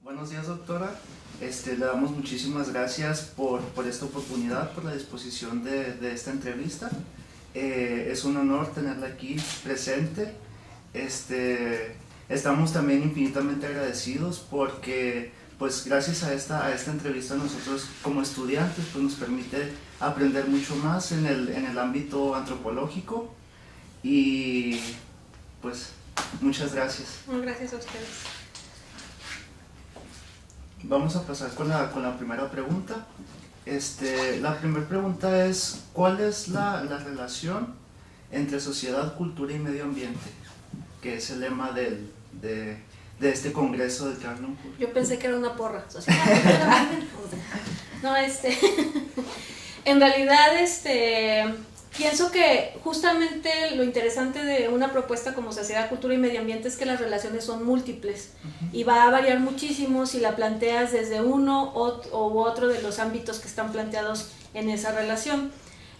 Buenos días, doctora. Le damos muchísimas gracias por esta oportunidad, por la disposición de esta entrevista. Es un honor tenerla aquí presente. Estamos también infinitamente agradecidos porque, pues, gracias a esta entrevista nosotros como estudiantes pues, nos permite aprender mucho más en el ámbito antropológico y, pues, muchas gracias. Gracias a ustedes. Vamos a pasar con la primera pregunta. La primera pregunta es, ¿cuál es la relación entre sociedad, cultura y medio ambiente? Que es el lema de este congreso de Carlon. Yo pensé que era una porra. Sociedad, cultura, no, en realidad, pienso que justamente lo interesante de una propuesta como sociedad, cultura y medio ambiente es que las relaciones son múltiples y va a variar muchísimo si la planteas desde uno u otro de los ámbitos que están planteados en esa relación.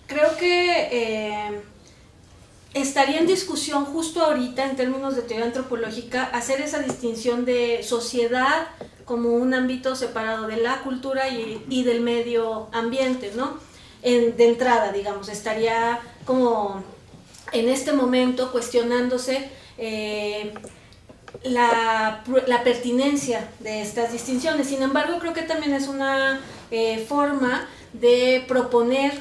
Creo que estaría en discusión justo ahorita en términos de teoría antropológica hacer esa distinción de sociedad como un ámbito separado de la cultura y del medio ambiente, ¿no? De entrada, digamos, estaría como en este momento cuestionándose la pertinencia de estas distinciones. Sin embargo, creo que también es una forma de proponer,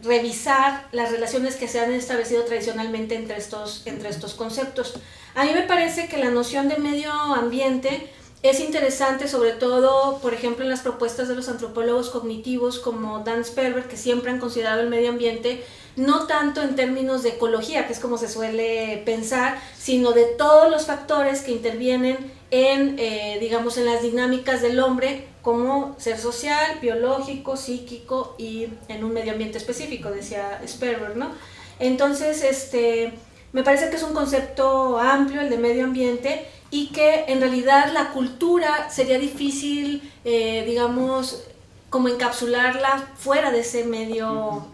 revisar las relaciones que se han establecido tradicionalmente entre estos conceptos. A mí me parece que la noción de medio ambiente es interesante, sobre todo, por ejemplo, en las propuestas de los antropólogos cognitivos como Dan Sperber, que siempre han considerado el medio ambiente no tanto en términos de ecología, que es como se suele pensar, sino de todos los factores que intervienen en, digamos, en las dinámicas del hombre como ser social, biológico, psíquico y en un medio ambiente específico, decía Sperber, ¿no? Entonces, me parece que es un concepto amplio el de medio ambiente y que en realidad la cultura sería difícil, digamos, como encapsularla fuera de ese medio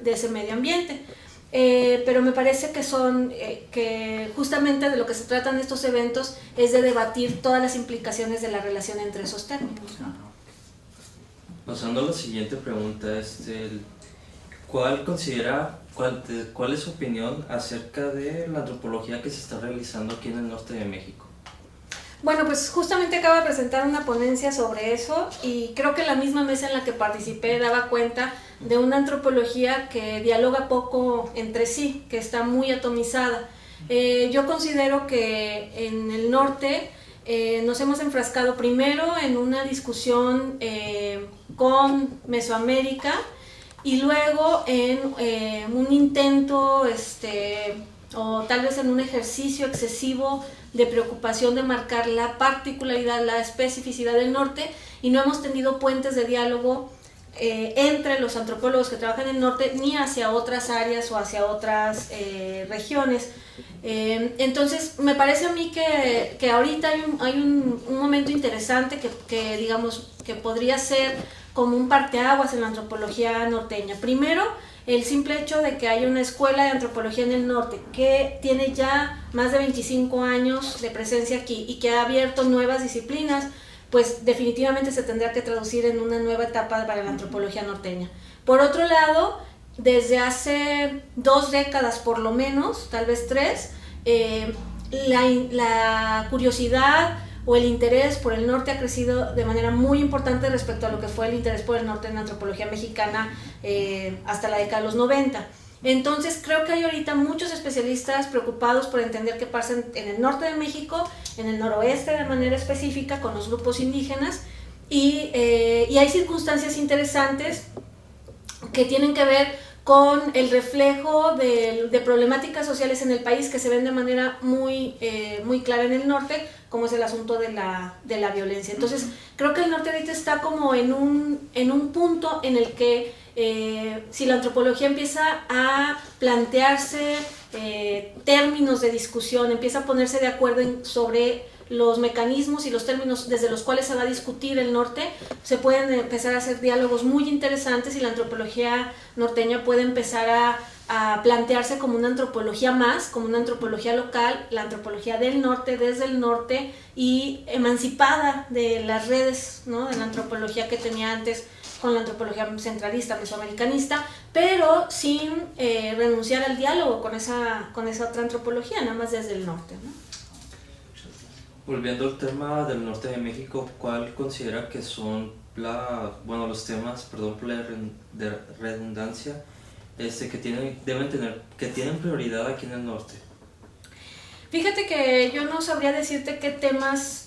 ambiente. Pero me parece que justamente de lo que se tratan estos eventos es de debatir todas las implicaciones de la relación entre esos términos, ¿no? Pasando a la siguiente pregunta, ¿cuál es su opinión acerca de la antropología que se está realizando aquí en el norte de México? Bueno, pues justamente acabo de presentar una ponencia sobre eso y creo que la misma mesa en la que participé daba cuenta de una antropología que dialoga poco entre sí, que está muy atomizada. Yo considero que en el norte nos hemos enfrascado primero en una discusión con Mesoamérica y luego en un intento o tal vez en un ejercicio excesivo de preocupación de marcar la particularidad, la especificidad del norte, y no hemos tenido puentes de diálogo entre los antropólogos que trabajan en el norte ni hacia otras áreas o hacia otras regiones. Entonces me parece a mí que ahorita hay un momento interesante que digamos que podría ser como un parteaguas en la antropología norteña. Primero, el simple hecho de que hay una escuela de antropología en el norte que tiene ya más de 25 años de presencia aquí y que ha abierto nuevas disciplinas, pues definitivamente se tendrá que traducir en una nueva etapa para la antropología norteña. Por otro lado, desde hace 2 décadas por lo menos, tal vez 3, la curiosidad o el interés por el norte ha crecido de manera muy importante respecto a lo que fue el interés por el norte en la antropología mexicana hasta la década de los 90. Entonces creo que hay ahorita muchos especialistas preocupados por entender qué pasa en el norte de México, en el noroeste de manera específica con los grupos indígenas y hay circunstancias interesantes que tienen que ver con el reflejo de problemáticas sociales en el país que se ven de manera muy clara en el norte, como es el asunto de la violencia. Entonces, creo que el norte ahorita está como en un punto en el que si la antropología empieza a plantearse términos de discusión, empieza a ponerse de acuerdo sobre los mecanismos y los términos desde los cuales se va a discutir el norte, se pueden empezar a hacer diálogos muy interesantes y la antropología norteña puede empezar a a plantearse como una antropología más, como una antropología local, la antropología del norte, desde el norte y emancipada de las redes, ¿no?, de la antropología que tenía antes con la antropología centralista, mesoamericanista, pero sin renunciar al diálogo con esa otra antropología, nada más desde el norte, ¿no? Volviendo al tema del norte de México, ¿cuál considera que son los temas, perdón por la redundancia, que tienen prioridad aquí en el norte? Fíjate que yo no sabría decirte qué temas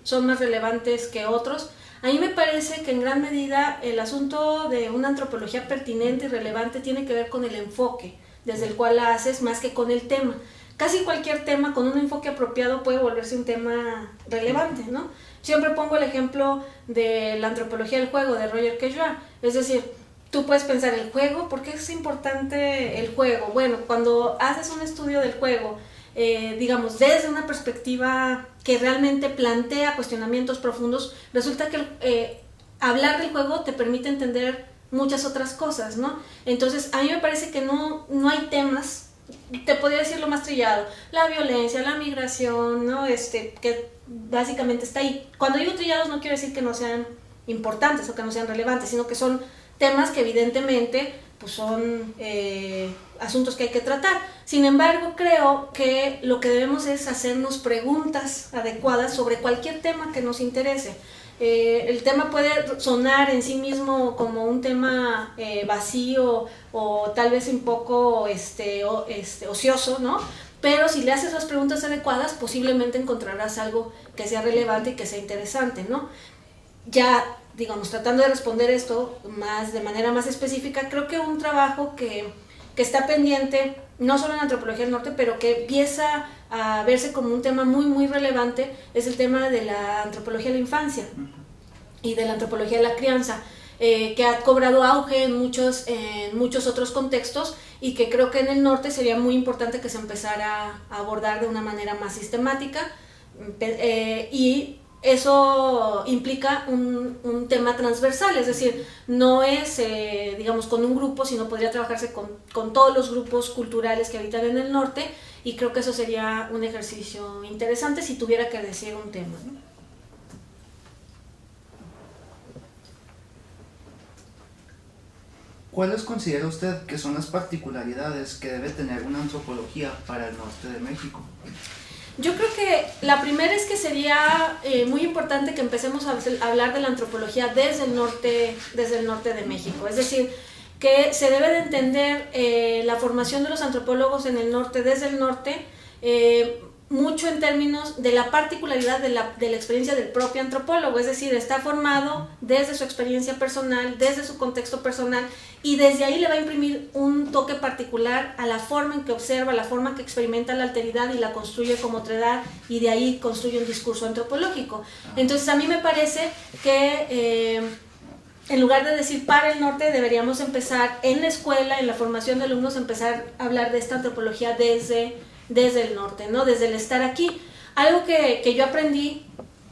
son más relevantes que otros. A mí me parece que en gran medida el asunto de una antropología pertinente y relevante tiene que ver con el enfoque desde el cual la haces más que con el tema. Casi cualquier tema con un enfoque apropiado puede volverse un tema relevante, ¿no? Siempre pongo el ejemplo de la antropología del juego de Roger Quejoa, es decir, tú puedes pensar el juego, ¿por qué es importante el juego? Bueno, cuando haces un estudio del juego, digamos, desde una perspectiva que realmente plantea cuestionamientos profundos, resulta que hablar del juego te permite entender muchas otras cosas, ¿no? Entonces, a mí me parece que no hay temas, te podría decir lo más trillado, la violencia, la migración, ¿no? Que básicamente está ahí. Cuando digo trillados no quiero decir que no sean importantes o que no sean relevantes, sino que son temas que evidentemente pues son asuntos que hay que tratar. Sin embargo, creo que lo que debemos es hacernos preguntas adecuadas sobre cualquier tema que nos interese. El tema puede sonar en sí mismo como un tema vacío o tal vez un poco ocioso, ¿no? Pero si le haces las preguntas adecuadas, posiblemente encontrarás algo que sea relevante y que sea interesante, ¿no? Ya, digamos, tratando de responder esto de manera más específica, creo que un trabajo que está pendiente, no solo en Antropología del Norte, pero que empieza a verse como un tema muy, muy relevante, es el tema de la antropología de la infancia y de la antropología de la crianza, que ha cobrado auge en muchos otros contextos y que creo que en el norte sería muy importante que se empezara a abordar de una manera más sistemática, y eso implica un tema transversal, es decir, no es, digamos, con un grupo, sino podría trabajarse con todos los grupos culturales que habitan en el norte, y creo que eso sería un ejercicio interesante si tuviera que decir un tema, ¿no? ¿Cuáles considera usted que son las particularidades que debe tener una antropología para el norte de México? Yo creo que la primera es que sería muy importante que empecemos a hablar de la antropología desde el norte de México. Es decir, que se debe de entender la formación de los antropólogos en el norte, desde el norte, mucho en términos de la particularidad de la experiencia del propio antropólogo, es decir, está formado desde su experiencia personal, desde su contexto personal, y desde ahí le va a imprimir un toque particular a la forma en que observa, la forma que experimenta la alteridad y la construye como otredad, y de ahí construye un discurso antropológico. Entonces a mí me parece que en lugar de decir para el norte, deberíamos empezar en la escuela, en la formación de alumnos, empezar a hablar de esta antropología desde el norte, ¿no? Desde el estar aquí. Algo que yo aprendí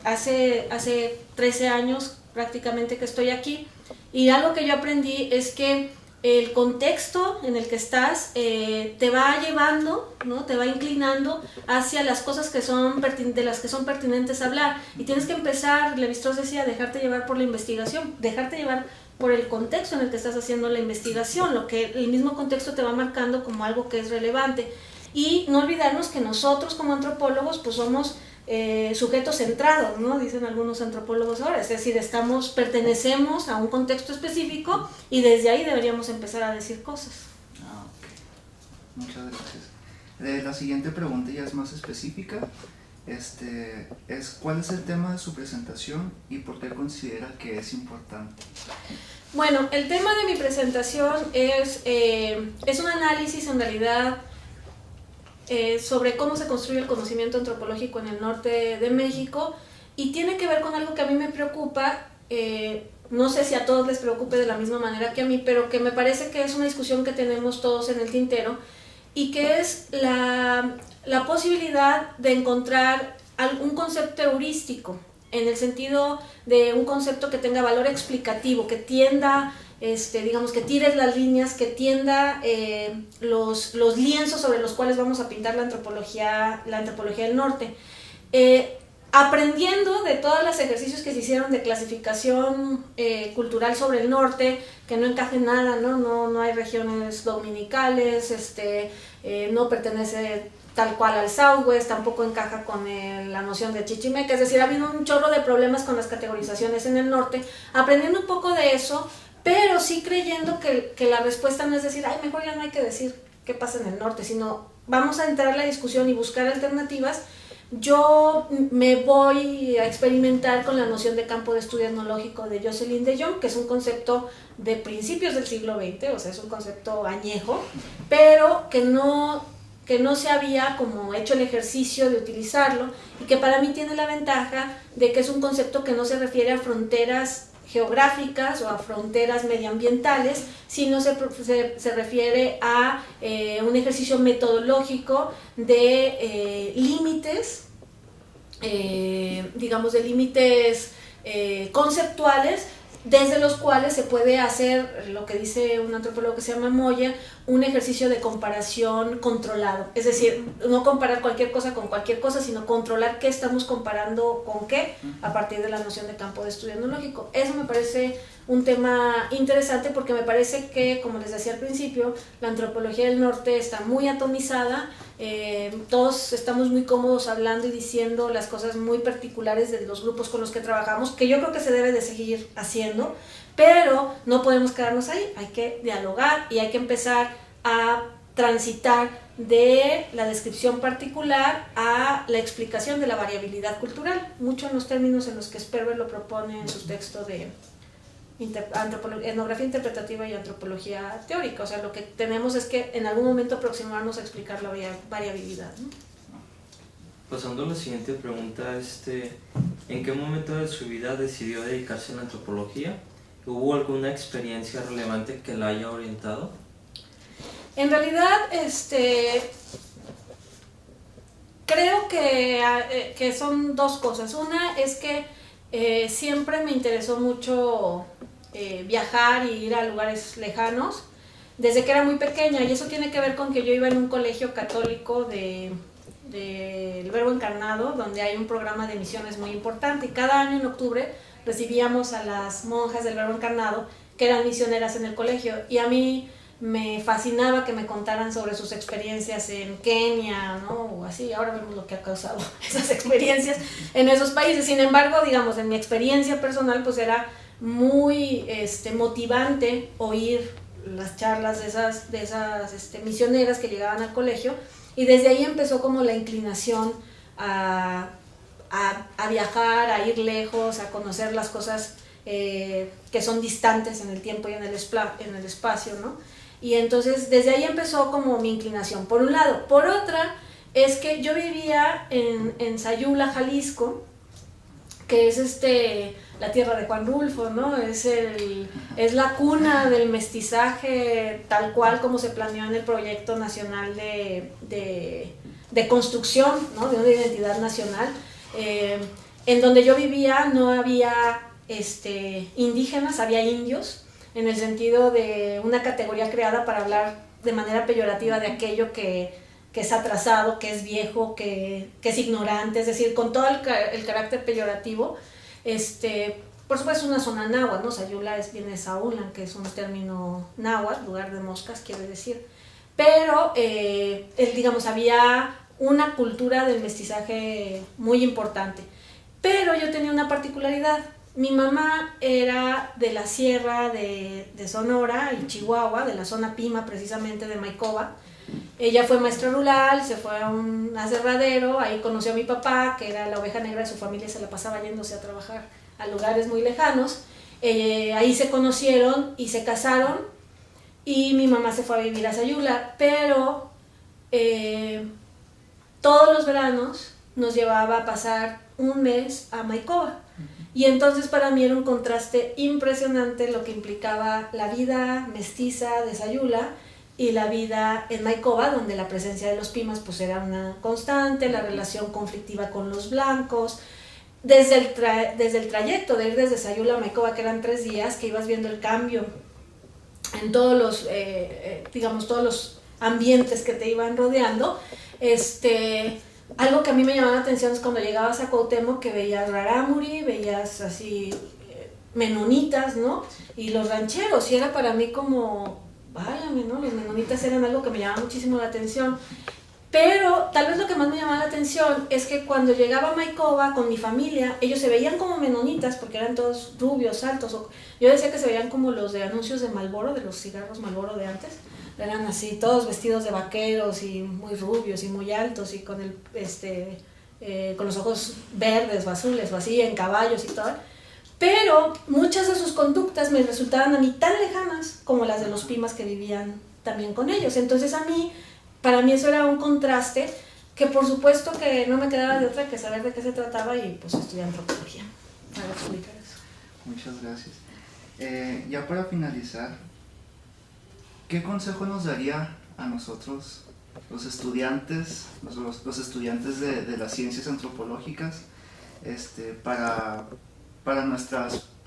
hace 13 años prácticamente que estoy aquí, y algo que yo aprendí es que el contexto en el que estás te va llevando, ¿no? Te va inclinando hacia las cosas de las que son pertinentes hablar, y tienes que empezar, Levi-Strauss decía, dejarte llevar por la investigación, dejarte llevar por el contexto en el que estás haciendo la investigación, lo que el mismo contexto te va marcando como algo que es relevante. Y no olvidarnos que nosotros como antropólogos pues somos sujetos centrados, ¿no? Dicen algunos antropólogos ahora, es decir, pertenecemos a un contexto específico y desde ahí deberíamos empezar a decir cosas. Ok, muchas gracias. La siguiente pregunta ya es más específica, es ¿cuál es el tema de su presentación y por qué considera que es importante? Bueno, el tema de mi presentación es un análisis en realidad sobre cómo se construye el conocimiento antropológico en el norte de México, y tiene que ver con algo que a mí me preocupa, no sé si a todos les preocupe de la misma manera que a mí, pero que me parece que es una discusión que tenemos todos en el tintero, y que es la posibilidad de encontrar un concepto heurístico, en el sentido de un concepto que tenga valor explicativo, que tienda digamos que tires las líneas, que tienda los lienzos sobre los cuales vamos a pintar la antropología del norte. Aprendiendo de todos los ejercicios que se hicieron de clasificación cultural sobre el norte, que no encaja en nada, no hay regiones dominicales, no pertenece tal cual al Southwest, tampoco encaja con la noción de chichimeca, es decir, ha habido un chorro de problemas con las categorizaciones en el norte, aprendiendo un poco de eso, pero sí creyendo que la respuesta no es decir, ay, mejor ya no hay que decir qué pasa en el norte, sino vamos a entrar en la discusión y buscar alternativas. Yo me voy a experimentar con la noción de campo de estudio etnológico de Jocelyn de Jong, que es un concepto de principios del siglo XX, o sea, es un concepto añejo, pero que no se había como hecho el ejercicio de utilizarlo y que para mí tiene la ventaja de que es un concepto que no se refiere a fronteras geográficas o a fronteras medioambientales, sino se refiere a un ejercicio metodológico de límites, digamos de límites conceptuales, desde los cuales se puede hacer lo que dice un antropólogo que se llama Moya, un ejercicio de comparación controlado. Es decir, no comparar cualquier cosa con cualquier cosa, sino controlar qué estamos comparando con qué a partir de la noción de campo de estudio etnológico. Eso me parece un tema interesante porque me parece que, como les decía al principio, la antropología del norte está muy atomizada, todos estamos muy cómodos hablando y diciendo las cosas muy particulares de los grupos con los que trabajamos, que yo creo que se debe de seguir haciendo, pero no podemos quedarnos ahí, hay que dialogar y hay que empezar a transitar de la descripción particular a la explicación de la variabilidad cultural, mucho en los términos en los que Sperber lo propone en su texto de etnografía interpretativa y antropología teórica. O sea, lo que tenemos es que en algún momento aproximarnos a explicar la variabilidad, ¿no? Pasando a la siguiente pregunta, ¿en qué momento de su vida decidió dedicarse a la antropología? ¿Hubo alguna experiencia relevante que la haya orientado? En realidad, creo que son dos cosas. Una es que siempre me interesó mucho viajar y ir a lugares lejanos desde que era muy pequeña, y eso tiene que ver con que yo iba en un colegio católico del Verbo Encarnado, donde hay un programa de misiones muy importante, y cada año en octubre recibíamos a las monjas del Verbo Encarnado que eran misioneras en el colegio, y a mí me fascinaba que me contaran sobre sus experiencias en Kenia, ¿no? O así. Ahora vemos lo que ha causado esas experiencias en esos países. Sin embargo, digamos, en mi experiencia personal, pues era muy motivante oír las charlas de esas misioneras que llegaban al colegio, y desde ahí empezó como la inclinación a viajar, a ir lejos, a conocer las cosas que son distantes en el tiempo y en el espacio, ¿no? Y entonces desde ahí empezó como mi inclinación, por un lado. Por otra, es que yo vivía en Sayula, Jalisco, que es la tierra de Juan Rulfo, ¿no? Es la cuna del mestizaje tal cual como se planeó en el proyecto nacional de construcción, ¿no? De una identidad nacional. En donde yo vivía no había indígenas, había indios, en el sentido de una categoría creada para hablar de manera peyorativa de aquello que es atrasado, que es viejo, que es ignorante, es decir, con todo el carácter peyorativo. Por supuesto es una zona náhuatl, ¿no? Sayula viene de Saúlan, que es un término náhuatl, lugar de moscas quiere decir, pero digamos había una cultura del mestizaje muy importante, pero yo tenía una particularidad. Mi mamá era de la sierra de Sonora y Chihuahua, de la zona Pima precisamente de Maicoba. Ella fue maestra rural, se fue a un aserradero, ahí conoció a mi papá, que era la oveja negra de su familia, y se la pasaba yéndose a trabajar a lugares muy lejanos. Ahí se conocieron y se casaron, y mi mamá se fue a vivir a Sayula, pero todos los veranos nos llevaba a pasar un mes a Maicoba. Y entonces para mí era un contraste impresionante lo que implicaba la vida mestiza de Sayula y la vida en Maicoba, donde la presencia de los Pimas pues era una constante, la relación conflictiva con los blancos. Desde el trayecto de ir desde Sayula a Maicoba, que eran 3 días, que ibas viendo el cambio en todos los, digamos, todos los ambientes que te iban rodeando. Algo que a mí me llamaba la atención es cuando llegabas a Cuauhtémoc, que veías rarámuri, veías así menonitas, ¿no? Y los rancheros, y era para mí como, váyame, ¿no? Los menonitas eran algo que me llamaba muchísimo la atención. Pero tal vez lo que más me llamaba la atención es que cuando llegaba a Maikova con mi familia, ellos se veían como menonitas porque eran todos rubios, altos. Yo decía que se veían como los de anuncios de Marlboro, de los cigarros Marlboro de antes. Eran así, todos vestidos de vaqueros y muy rubios y muy altos y con con los ojos verdes o azules o así, en caballos y todo. Pero muchas de sus conductas me resultaban a mí tan lejanas como las de los pimas que vivían también con ellos. Entonces para mí eso era un contraste que por supuesto que no me quedaba de otra que saber de qué se trataba y pues estudiar antropología para explicar eso. Muchas gracias. Ya para finalizar, ¿qué consejo nos daría a nosotros, los estudiantes, los estudiantes de las ciencias antropológicas, para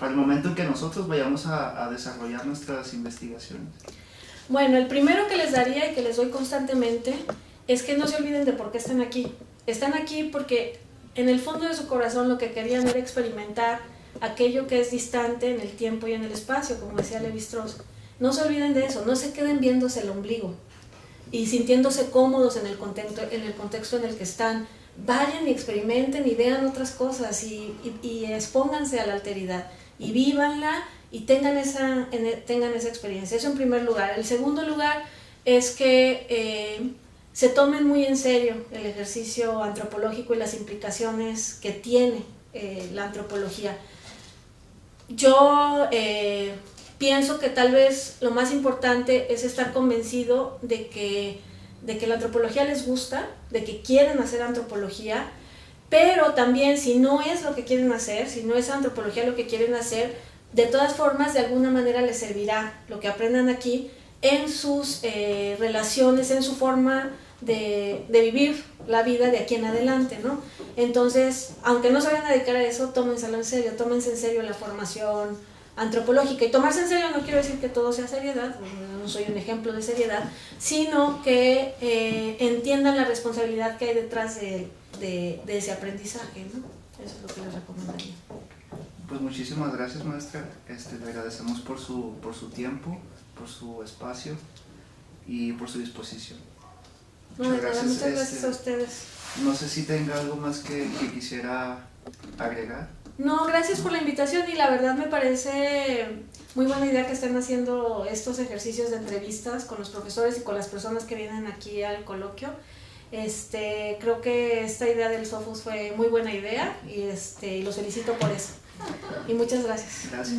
el momento en que nosotros vayamos a desarrollar nuestras investigaciones? Bueno, el primero que les daría y que les doy constantemente es que no se olviden de por qué están aquí. Están aquí porque en el fondo de su corazón lo que querían era experimentar aquello que es distante en el tiempo y en el espacio, como decía Levi-Strauss. No se olviden de eso, no se queden viéndose el ombligo y sintiéndose cómodos en el contexto en el que están. Vayan y experimenten y vean otras cosas y expónganse a la alteridad y vívanla y tengan esa experiencia. Eso en primer lugar. El segundo lugar es que se tomen muy en serio el ejercicio antropológico y las implicaciones que tiene la antropología. Yo pienso que tal vez lo más importante es estar convencido de que la antropología les gusta, de que quieren hacer antropología, pero también si no es lo que quieren hacer, si no es antropología lo que quieren hacer, de todas formas de alguna manera les servirá lo que aprendan aquí en sus relaciones, en su forma de vivir la vida de aquí en adelante, ¿no? Entonces, aunque no se vayan a dedicar a eso, tómenselo en serio, tómense en serio la formación antropológica. Y tomarse en serio no quiero decir que todo sea seriedad, no soy un ejemplo de seriedad, sino que entiendan la responsabilidad que hay detrás de ese aprendizaje, ¿no? Eso es lo que les recomendaría. Pues muchísimas gracias, maestra. Le agradecemos por su tiempo, por su espacio y por su disposición. Muchas gracias a ustedes. No sé si tenga algo más que quisiera agregar. No, gracias por la invitación y la verdad me parece muy buena idea que estén haciendo estos ejercicios de entrevistas con los profesores y con las personas que vienen aquí al coloquio. Creo que esta idea del Sophos fue muy buena idea y los felicito por eso. Y muchas gracias. Gracias.